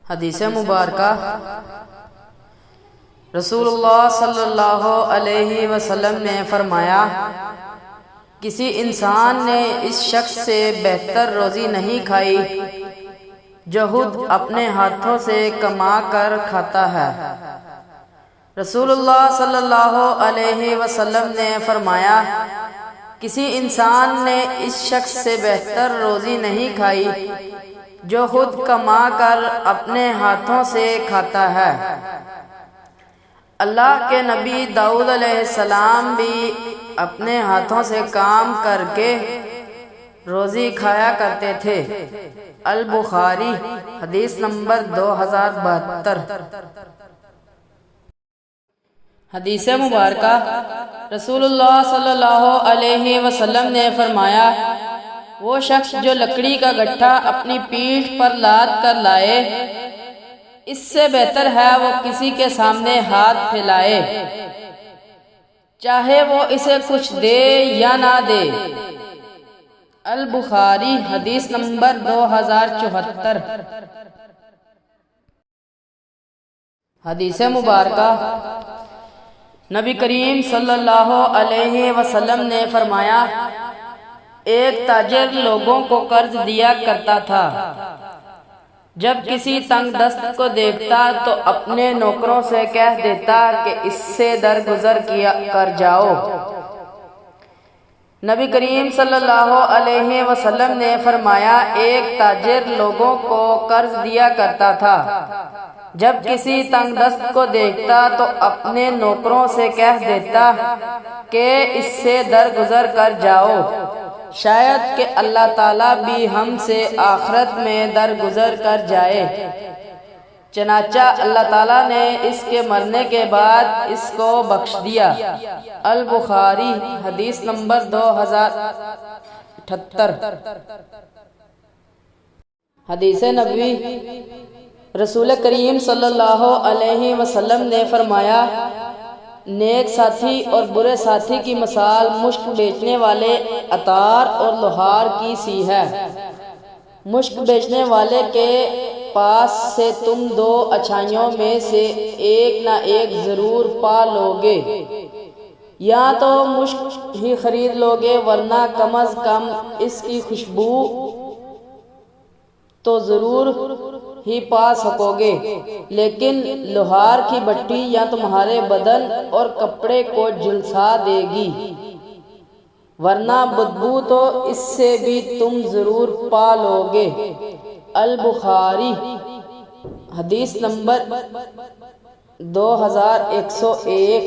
حدیث مبارکہ رسول اللہ صلی اللہ علیہ وسلم نے فرمایا، کسی انسان نے اس شخص سے بہتر روزی نہیں کھائی جو خود اپنے ہاتھوں سے کما کر کھاتا ہے۔ رسول اللہ صلی اللہ علیہ وسلم نے فرمایا، کسی انسان نے اس شخص سے بہتر روزی نہیں کھائی جو خود کما کر اپنے ہاتھوں سے کھاتا ہے۔ اللہ کے نبی داؤد علیہ السلام بھی اپنے ہاتھوں سے کام کر کے روزی کھایا کرتے تھے۔ البخاری حدیث نمبر 2072۔ حدیث مبارکہ رسول اللہ صلی اللہ علیہ وسلم نے فرمایا، وہ شخص جو لکڑی کا گٹھا اپنی پیٹھ پر لاد کر لائے، اس سے بہتر ہے وہ کسی کے سامنے ہاتھ پھیلائے، چاہے وہ اسے کچھ دے یا نہ دے۔ البخاری حدیث نمبر 2074۔ حدیث مبارکہ نبی کریم صلی اللہ علیہ وسلم نے فرمایا، ایک تاجر لوگوں کو قرض دیا کرتا تھا، جب کسی تنگ دست کو دیکھتا تو اپنے نوکروں سے کہہ دیتا کہ اس سے درگزر کر جاؤ۔ نبی کریم صلی اللہ علیہ وسلم نے فرمایا، ایک تاجر لوگوں کو قرض دیا کرتا تھا، جب کسی تنگ دست کو دیکھتا تو اپنے نوکروں سے کہہ دیتا کہ اس سے درگزر کر جاؤ، شاید کہ اللہ تعالیٰ بھی ہم سے آخرت میں درگزر کر جائے۔ چنانچہ اللہ تعالیٰ نے اس کے مرنے کے بعد اس کو بخش دیا۔ البخاری حدیث نمبر 2078۔ حدیث نبوی رسول کریم صلی اللہ علیہ وسلم نے فرمایا، نیک ساتھی اور برے ساتھی کی مثال مشک بیچنے والے عطار اور لوہار کی سی ہے۔ مشک بیچنے والے کے پاس سے تم دو اچھائیوں میں سے ایک نہ ایک ضرور پا لوگے، یا تو مشک ہی خرید لوگے ورنہ کم از کم اس کی خوشبو تو ضرور ہی پا سکو گے، لیکن لوہار کی بٹی یا تمہارے بدن اور کپڑے کو جھلسا دے گی، ورنہ بدبو تو اس سے بھی تم ضرور پا لوگے۔ البخاری حدیث نمبر 2101۔